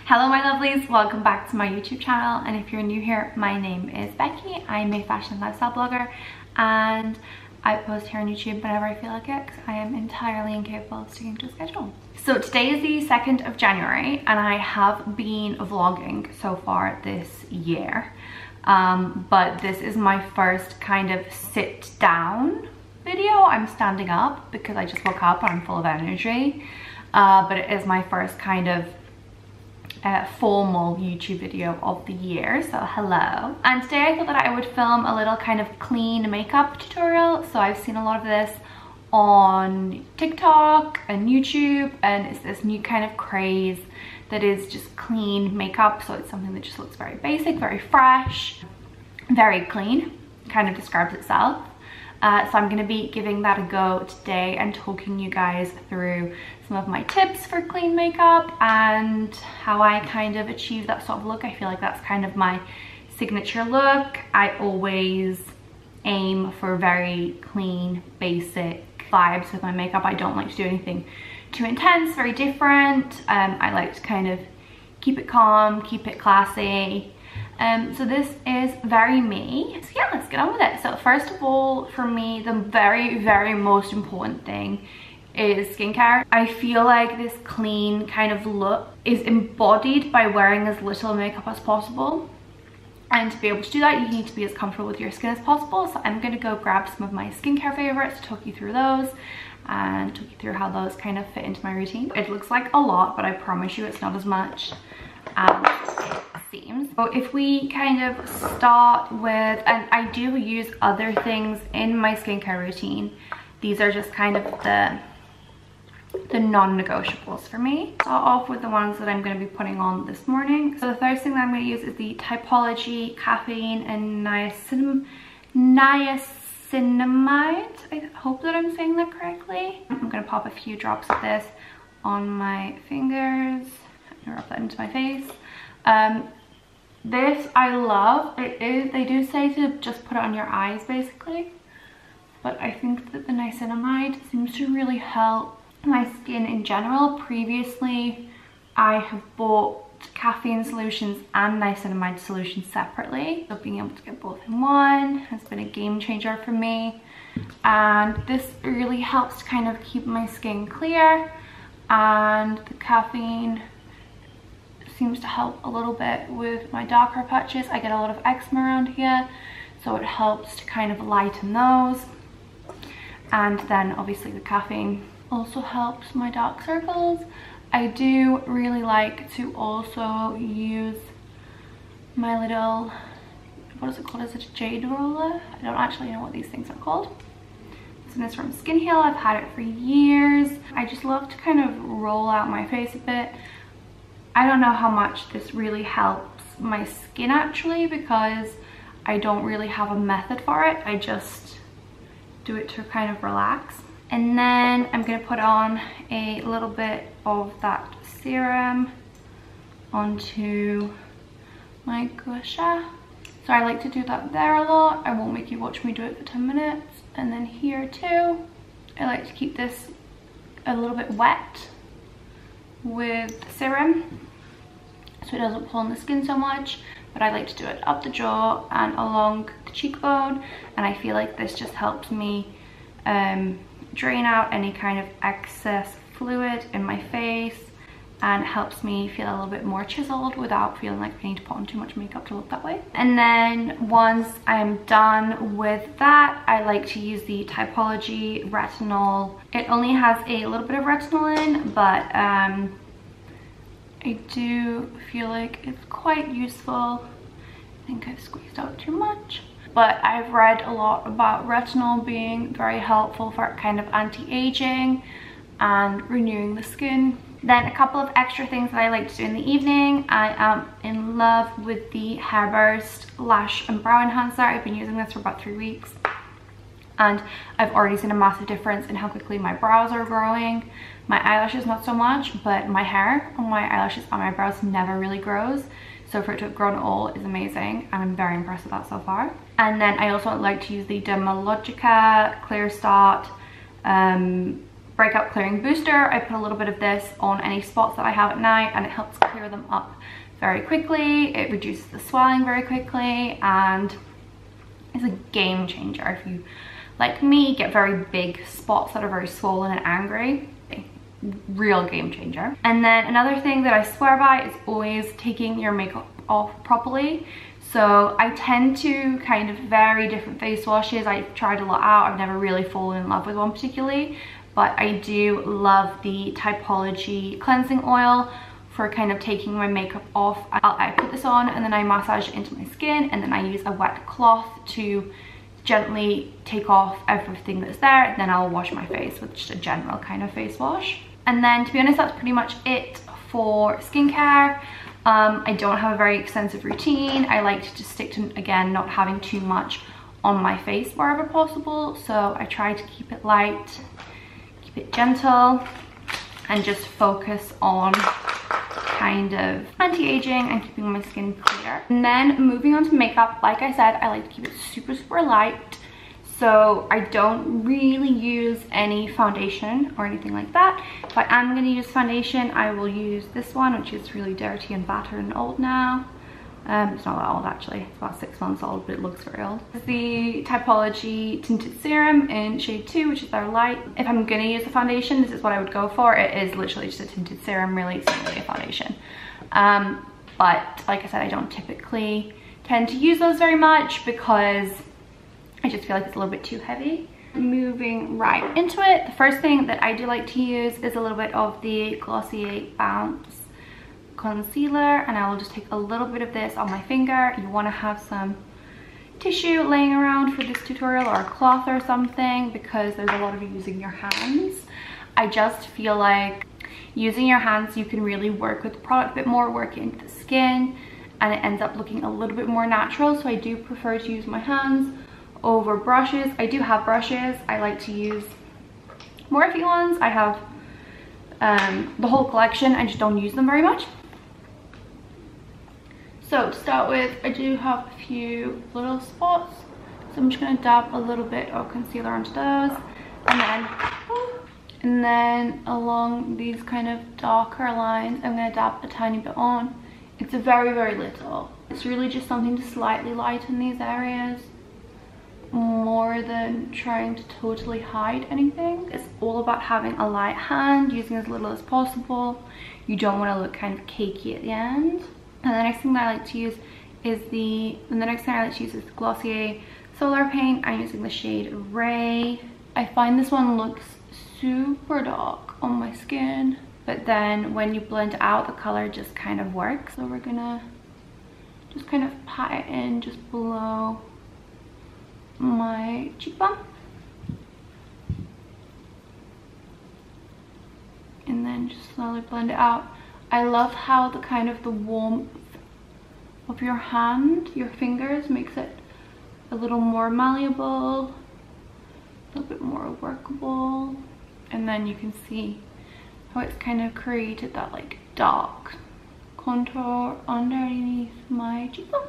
Hello my lovelies, welcome back to my YouTube channel, and if you're new here, my name is Becky. I'm a fashion and lifestyle blogger and I post here on YouTube whenever I feel like it because I am entirely incapable of sticking to a schedule. So today is the 2nd of January and I have been vlogging so far this year, but this is my first kind of sit down video. I'm standing up because I just woke up and I'm full of energy, but it is my first kind of formal YouTube video of the year, so hello. And today I thought that I would film a little kind of clean makeup tutorial. So I've seen a lot of this on TikTok and YouTube, and it's this new kind of craze that is just clean makeup. So it's something that just looks very basic, very fresh, very clean, kind of describes itself. So I'm going to be giving that a go today and talking you guys through some of my tips for clean makeup and how I kind of achieve that sort of look. I feel like that's kind of my signature look. I always aim for very clean, basic vibes with my makeup. I don't like to do anything too intense, very different. I like to kind of keep it calm, keep it classy. So this is very me. So yeah, let's get on with it. So first of all, for me, the very most important thing is skincare. I feel like this clean kind of look is embodied by wearing as little makeup as possible. And to be able to do that, you need to be as comfortable with your skin as possible. So I'm gonna go grab some of my skincare favorites, talk you through those, and talk you through how those kind of fit into my routine. It looks like a lot, but I promise you it's not as much as it seems. So if we kind of start with, and I do use other things in my skincare routine, these are just kind of the non-negotiables for me. Start off with the ones that I'm going to be putting on this morning. So the first thing that I'm going to use is the Typology Caffeine and Niacinamide. I hope that I'm saying that correctly. I'm going to pop a few drops of this on my fingers and rub that into my face. This I love. They do say to just put it on your eyes basically, but I think that the niacinamide seems to really help my skin in general. Previously I have bought caffeine solutions and niacinamide solutions separately, so being able to get both in one has been a game changer for me, and this really helps to kind of keep my skin clear. And the caffeine seems to help a little bit with my darker patches. I get a lot of eczema around here, so it helps to kind of lighten those. And then obviously the caffeine also helps my dark circles. I do really like to also use my little, what is it called? Is it a Jade Roller? I don't actually know what these things are called. This one is from Skin Heal. I've had it for years. I just love to kind of roll out my face a bit. I don't know how much this really helps my skin actually, because I don't really have a method for it. I just do it to kind of relax. And then I'm going to put on a little bit of that serum onto my gusha. So I like to do that there a lot. I won't make you watch me do it for 10 minutes. And then here too, I like to keep this a little bit wet with serum so it doesn't pull on the skin so much, but I like to do it up the jaw and along the cheekbone, and I feel like this just helps me drain out any kind of excess fluid in my face and helps me feel a little bit more chiseled without feeling like I need to put on too much makeup to look that way. And then once I'm done with that, I like to use the Typology Retinol. It only has a little bit of retinol in, but I do feel like it's quite useful. I think I've squeezed out too much. But I've read a lot about retinol being very helpful for kind of anti-aging and renewing the skin. Then a couple of extra things that I like to do in the evening. I am in love with the Hairburst Lash and Brow Enhancer. I've been using this for about 3 weeks. And I've already seen a massive difference in how quickly my brows are growing. My eyelashes not so much, but my hair on my eyelashes and my brows never really grows. So for it to have grown at all is amazing, and I'm very impressed with that so far. And then I also like to use the Dermalogica Clear Start Breakout Clearing Booster. I put a little bit of this on any spots that I have at night and it helps clear them up very quickly. It reduces the swelling very quickly and it's a game changer if you, like me, get very big spots that are very swollen and angry. Real game changer. And then another thing that I swear by is always taking your makeup off properly. So I tend to kind of vary different face washes. I've tried a lot out. I've never really fallen in love with one particularly, but I do love the Typology cleansing oil for kind of taking my makeup off. I put this on and then I massage it into my skin and then I use a wet cloth to gently take off everything that's there, and then I'll wash my face with just a general kind of face wash. And then to be honest, that's pretty much it for skincare. I don't have a very extensive routine. I like to just stick to, again, not having too much on my face wherever possible. So I try to keep it light, keep it gentle, and just focus on kind of anti-aging and keeping my skin clear. And then moving on to makeup, like I said, I like to keep it super, super light. So I don't really use any foundation or anything like that. If I am going to use foundation, I will use this one, which is really dirty and battered and old now. It's not that old actually, it's about 6 months old, but it looks very old. It's the Typology Tinted Serum in shade 2, which is their light. If I'm gonna use a foundation, this is what I would go for. It is literally just a tinted serum, really, it's not really a foundation. But like I said, I don't typically tend to use those very much because I just feel like it's a little bit too heavy. Moving right into it, the first thing that I do like to use is a little bit of the Glossier Bounce concealer, and I will just take a little bit of this on my finger. You want to have some tissue laying around for this tutorial, or a cloth or something, because there's a lot of using your hands. I just feel like using your hands, you can really work with the product a bit more, work it into the skin, and it ends up looking a little bit more natural. So I do prefer to use my hands over brushes. I do have brushes. I like to use Morphe ones. I have the whole collection. I just don't use them very much. So to start with, I do have a few little spots, so I'm just going to dab a little bit of concealer onto those, and then along these kind of darker lines, I'm going to dab a tiny bit on. It's a very, very little. It's really just something to slightly lighten these areas more than trying to totally hide anything. It's all about having a light hand, using as little as possible. You don't want to look kind of cakey at the end. And the next thing that I like to use is the Glossier Solar Paint. I'm using the shade Ray. I find this one looks super dark on my skin, but then when you blend out, the color just kind of works. So we're gonna just kind of pat it in just below my cheekbone. And then just slowly blend it out. I love how the kind of the warmth of your hand, your fingers, makes it a little more malleable, a little bit more workable. And then you can see how it's kind of created that like dark contour underneath my cheekbone.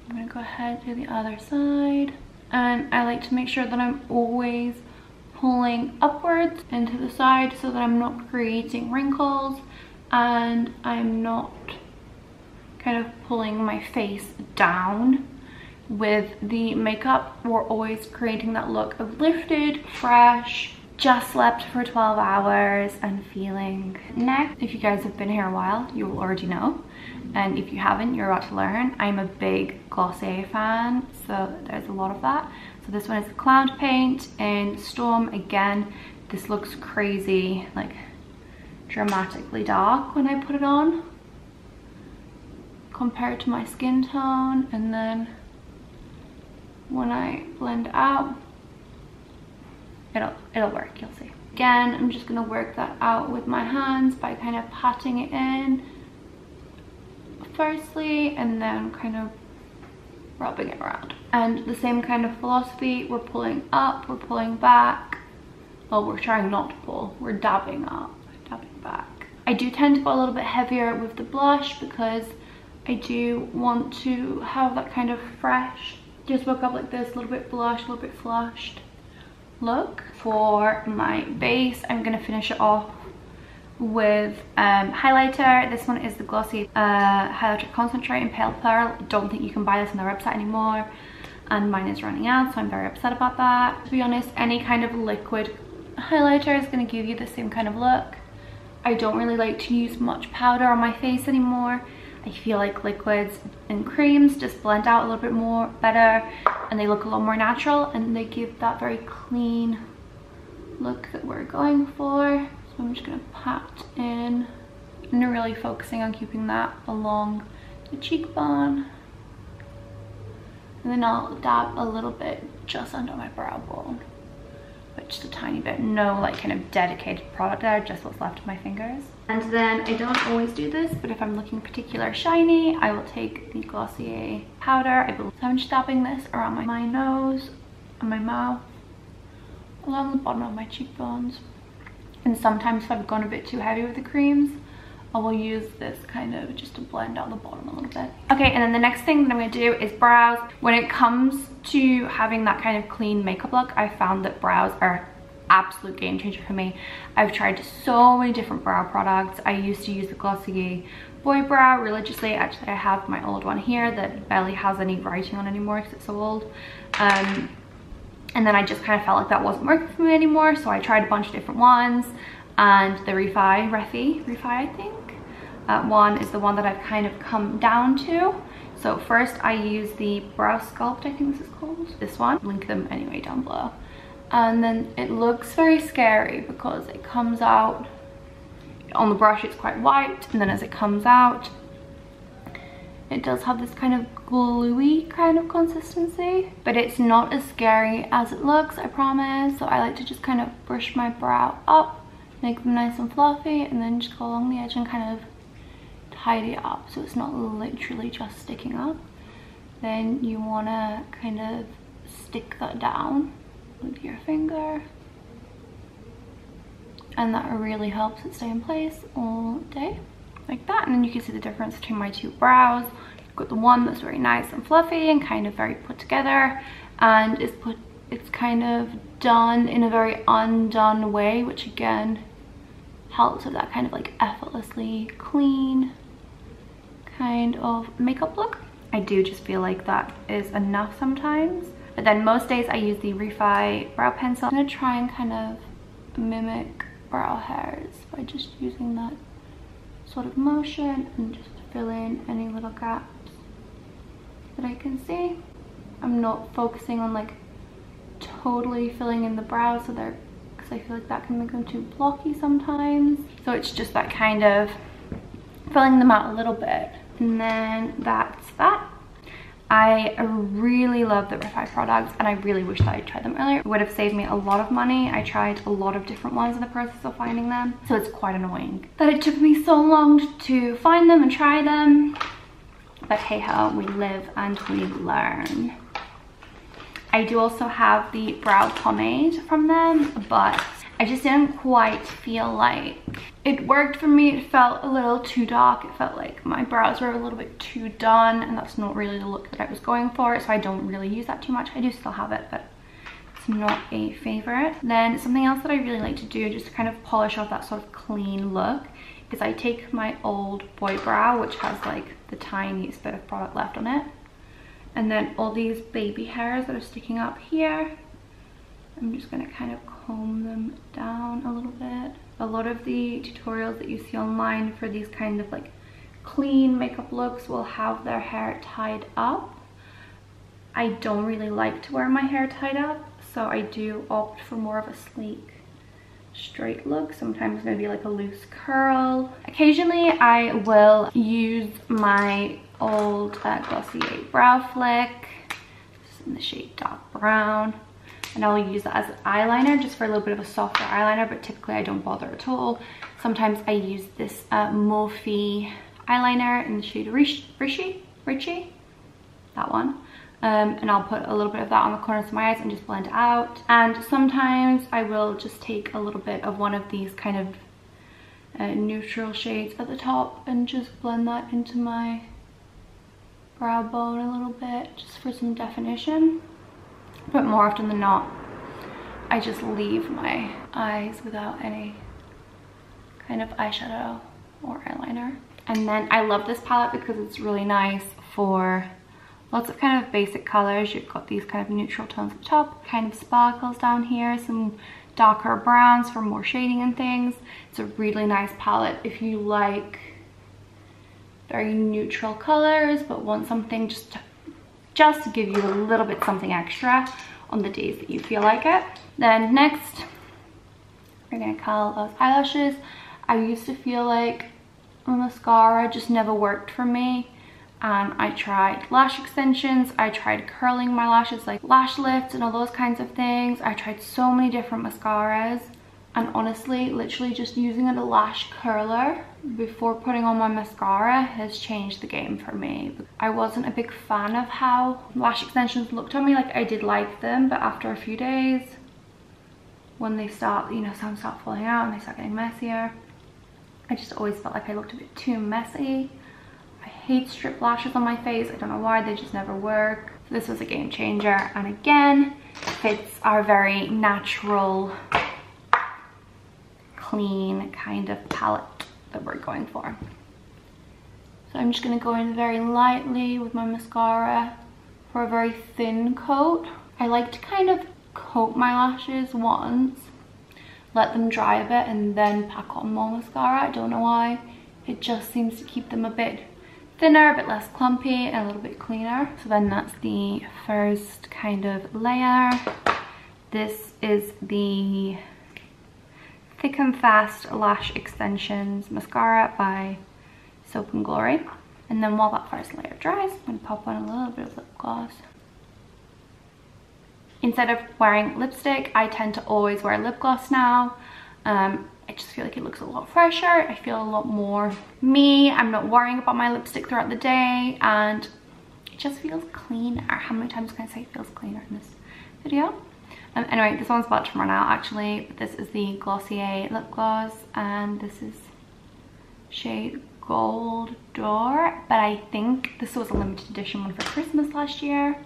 I'm gonna go ahead and do the other side. And I like to make sure that I'm always pulling upwards into the side so that I'm not creating wrinkles and I'm not kind of pulling my face down. With the makeup, we're always creating that look of lifted, fresh, just slept for 12 hours and feeling. Next, if you guys have been here a while, you will already know, and if you haven't, you're about to learn. I'm a big Glossier fan, so there's a lot of that. So this one is the Cloud Paint in Storm. Again, this looks crazy, like dramatically dark when I put it on compared to my skin tone, and then when I blend out, it'll work, you'll see. Again, I'm just gonna work that out with my hands by kind of patting it in firstly and then kind of rubbing it around. And the same kind of philosophy, we're pulling up, we're pulling back. Well, we're trying not to pull, we're dabbing up, dabbing back. I do tend to go a little bit heavier with the blush because I do want to have that kind of fresh, just woke up like this, a little bit blushed, a little bit flushed look. For my base, I'm going to finish it off with highlighter. This one is the Glossier Highlighter Concentrate in Pale Pearl. I don't think you can buy this on their website anymore, and mine is running out, so I'm very upset about that. To be honest, any kind of liquid highlighter is going to give you the same kind of look. I don't really like to use much powder on my face anymore. I feel like liquids and creams just blend out a little bit more better, and they look a lot more natural, and they give that very clean look that we're going for. So I'm just going to pat in and really focusing on keeping that along the cheekbone. And then I'll dab a little bit just under my brow bone, but just a tiny bit. No like kind of dedicated product there, just what's left of my fingers. And then I don't always do this, but if I'm looking particular shiny, I will take the Glossier powder. So I'm just dabbing this around my nose and my mouth, along the bottom of my cheekbones. And sometimes if I've gone a bit too heavy with the creams, I will use this kind of just to blend out the bottom a little bit. Okay, and then the next thing that I'm going to do is brows. When it comes to having that kind of clean makeup look, I found that brows are absolute game changer for me. I've tried so many different brow products. I used to use the Glossier Boy Brow religiously. Actually, I have my old one here that barely has any writing on anymore because it's so old. And then I just kind of felt like that wasn't working for me anymore, so I tried a bunch of different ones, and the Refi I think, one is the one that I've kind of come down to. So first I use the Brow Sculpt, I think this is called, this one. Link them anyway down below. And then it looks very scary because it comes out, on the brush it's quite white, and then as it comes out, it does have this kind of gluey kind of consistency, but it's not as scary as it looks, I promise. So I like to just kind of brush my brow up, make them nice and fluffy, and then just go along the edge and kind of tidy it up so it's not literally just sticking up. Then you want to kind of stick that down with your finger, and that really helps it stay in place all day, like that. And then you can see the difference between my two brows. You've got the one that's very nice and fluffy and kind of very put together, and it's kind of done in a very undone way, which again helps with that kind of like effortlessly clean kind of makeup look. I do just feel like that is enough sometimes, but then most days I use the Refi brow pencil. I'm gonna try and kind of mimic brow hairs by just using that sort of motion and just fill in any little gaps that I can see. I'm not focusing on like totally filling in the brows, so they're, because I feel like that can make them too blocky sometimes. So it's just that kind of filling them out a little bit, and then that's that. I really love the Refi products, and I really wish that I'd tried them earlier. It would have saved me a lot of money. I tried a lot of different ones in the process of finding them, so it's quite annoying that it took me so long to find them and try them. But hey ho, we live and we learn. I do also have the brow pomade from them, but I just didn't quite feel like it worked for me. It felt a little too dark. It felt like my brows were a little bit too done, and that's not really the look that I was going for, so I don't really use that too much. I do still have it, but it's not a favorite. Then something else that I really like to do just to kind of polish off that sort of clean look is I take my old boy brow, which has like the tiniest bit of product left on it, and then all these baby hairs that are sticking up here, I'm just going to kind of comb them down a little bit. A lot of the tutorials that you see online for these kind of like clean makeup looks will have their hair tied up. I don't really like to wear my hair tied up, so I do opt for more of a sleek straight look, sometimes maybe like a loose curl. Occasionally I will use my old Glossier brow flick, this is in the shade dark brown, and I'll use that as an eyeliner just for a little bit of a softer eyeliner, but typically I don't bother at all. Sometimes I use this Morphe eyeliner in the shade Richie, that one. And I'll put a little bit of that on the corners of my eyes and just blend it out. And sometimes I will just take a little bit of one of these kind of neutral shades at the top and just blend that into my brow bone a little bit, just for some definition. But more often than not, I just leave my eyes without any kind of eyeshadow or eyeliner. And then I love this palette because it's really nice for lots of kind of basic colors. You've got these kind of neutral tones at the top, kind of sparkles down here, some darker browns for more shading and things. It's a really nice palette if you like very neutral colors but want something just to give you a little bit something extra on the days that you feel like it. Then next, we're gonna curl those eyelashes. I used to feel like mascara just never worked for me, and I tried lash extensions, I tried curling my lashes like lash lifts and all those kinds of things. I tried so many different mascaras, and honestly literally just using a lash curler before putting on my mascara has changed the game for me. I wasn't a big fan of how lash extensions looked on me. Like, I did like them, but after a few days when they start, you know, some start falling out and they start getting messier, I just always felt like I looked a bit too messy. I hate strip lashes on my face. I don't know why, they just never work. So this was a game changer, and again fits our very natural, clean kind of palette that we're going for. So I'm just going to go in very lightly with my mascara for a very thin coat. I like to kind of coat my lashes once, let them dry a bit, and then pack on more mascara. I don't know why. It just seems to keep them a bit thinner, a bit less clumpy, and a little bit cleaner. So then that's the first kind of layer. This is the Thick and Fast Lash Extensions Mascara by Soap & Glory. And then while that first layer dries, I'm going to pop on a little bit of lip gloss. Instead of wearing lipstick, I tend to always wear lip gloss now. I just feel like it looks a lot fresher. I feel a lot more me. I'm not worrying about my lipstick throughout the day, and it just feels cleaner. How many times can I say it feels cleaner in this video? Anyway, this one's about to run out actually. This is the Glossier Lip Gloss, and this is shade Gold Door, but I think this was a limited edition one for Christmas last year.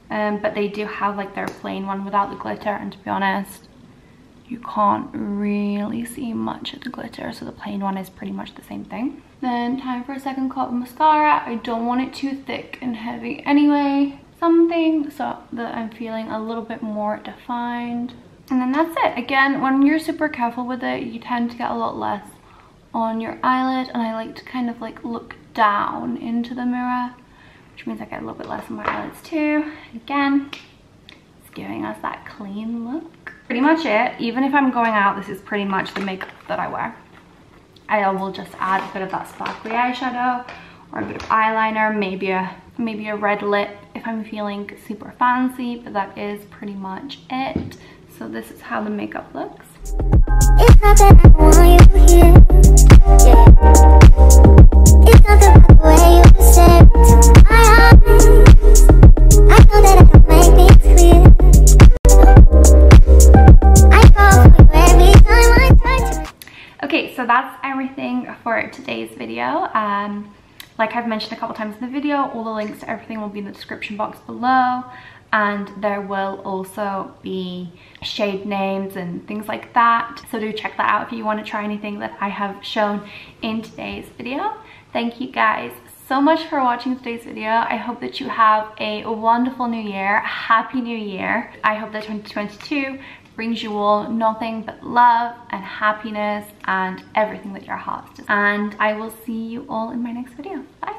But they do have like their plain one without the glitter, and to be honest, you can't really see much of the glitter, so the plain one is pretty much the same thing. Then time for a second coat of mascara. I don't want it too thick and heavy anyway. Something so that I'm feeling a little bit more defined. And then that's it. Again, when you're super careful with it, you tend to get a lot less on your eyelid, and I like to kind of like look down into the mirror, which means I get a little bit less on my eyelids too. Again, it's giving us that clean look. Pretty much it. Even if I'm going out, this is pretty much the makeup that I wear. I will just add a bit of that sparkly eyeshadow or a bit of eyeliner, maybe a red lip if I'm feeling super fancy, but that is pretty much it. So this is how the makeup looks. It's not that I want you here. Yeah. It's not the way you say it. I know that I can make things clear. I fall for you every time I try to. Okay, so that's everything for today's video. Like I've mentioned a couple times in the video, all the links to everything will be in the description box below, and there will also be shade names and things like that. So do check that out if you want to try anything that I have shown in today's video. Thank you guys so much for watching today's video. I hope that you have a wonderful new year. Happy New Year. I hope that 2022 brings you all nothing but love and happiness and everything that your heart desires. And I will see you all in my next video. Bye.